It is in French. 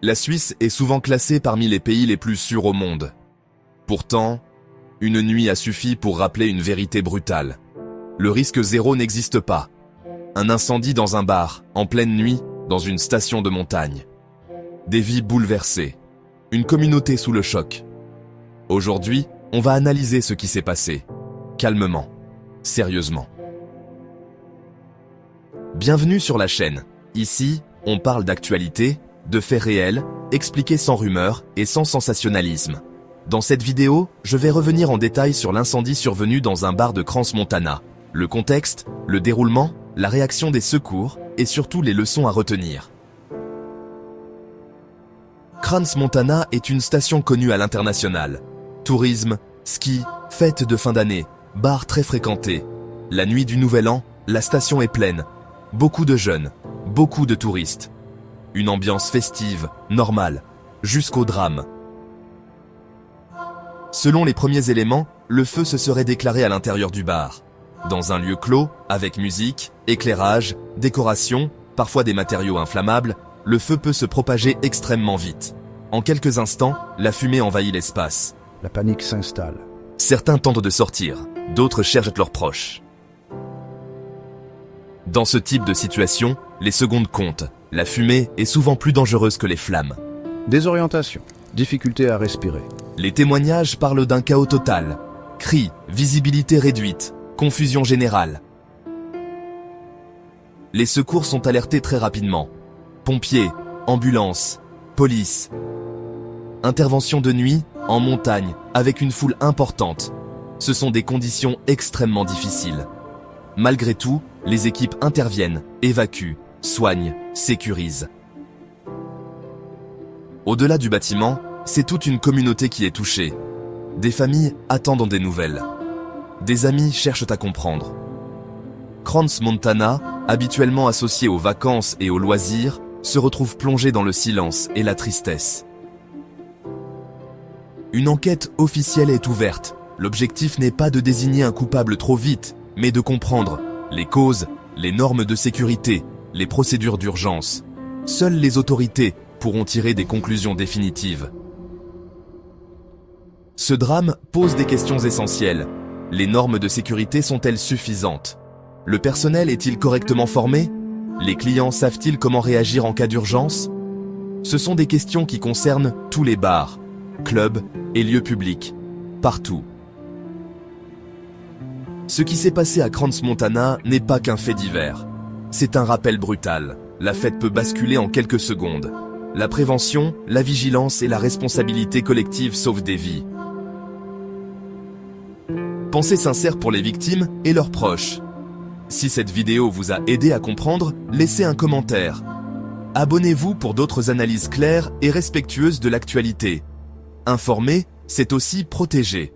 La Suisse est souvent classée parmi les pays les plus sûrs au monde. Pourtant, une nuit a suffi pour rappeler une vérité brutale. Le risque zéro n'existe pas. Un incendie dans un bar, en pleine nuit, dans une station de montagne. Des vies bouleversées. Une communauté sous le choc. Aujourd'hui, on va analyser ce qui s'est passé. Calmement. Sérieusement. Bienvenue sur la chaîne. Ici, on parle d'actualité, de faits réels, expliqués sans rumeurs et sans sensationnalisme. Dans cette vidéo, je vais revenir en détail sur l'incendie survenu dans un bar de Crans-Montana. Le contexte, le déroulement, la réaction des secours et surtout les leçons à retenir. Crans-Montana est une station connue à l'international. Tourisme, ski, fêtes de fin d'année, bar très fréquenté. La nuit du Nouvel An, la station est pleine. Beaucoup de jeunes, beaucoup de touristes. Une ambiance festive, normale, jusqu'au drame. Selon les premiers éléments, le feu se serait déclaré à l'intérieur du bar. Dans un lieu clos, avec musique, éclairage, décoration, parfois des matériaux inflammables, le feu peut se propager extrêmement vite. En quelques instants, la fumée envahit l'espace. La panique s'installe. Certains tentent de sortir, d'autres cherchent leurs proches. Dans ce type de situation, les secondes comptent. La fumée est souvent plus dangereuse que les flammes. Désorientation, difficulté à respirer. Les témoignages parlent d'un chaos total. Cris, visibilité réduite, confusion générale. Les secours sont alertés très rapidement. Pompiers, ambulances, police. Intervention de nuit, en montagne, avec une foule importante. Ce sont des conditions extrêmement difficiles. Malgré tout, les équipes interviennent, évacuent, soignent, sécurisent. Au-delà du bâtiment, c'est toute une communauté qui est touchée. Des familles attendent des nouvelles. Des amis cherchent à comprendre. Crans-Montana, habituellement associé aux vacances et aux loisirs, se retrouve plongé dans le silence et la tristesse. Une enquête officielle est ouverte. L'objectif n'est pas de désigner un coupable trop vite, mais de comprendre les causes, les normes de sécurité, les procédures d'urgence. Seules les autorités pourront tirer des conclusions définitives. Ce drame pose des questions essentielles. Les normes de sécurité sont-elles suffisantes? Le personnel est-il correctement formé? Les clients savent-ils comment réagir en cas d'urgence? Ce sont des questions qui concernent tous les bars, clubs et lieux publics, partout. Ce qui s'est passé à Crans-Montana n'est pas qu'un fait divers. C'est un rappel brutal. La fête peut basculer en quelques secondes. La prévention, la vigilance et la responsabilité collective sauvent des vies. Pensées sincères pour les victimes et leurs proches. Si cette vidéo vous a aidé à comprendre, laissez un commentaire. Abonnez-vous pour d'autres analyses claires et respectueuses de l'actualité. Informer, c'est aussi protéger.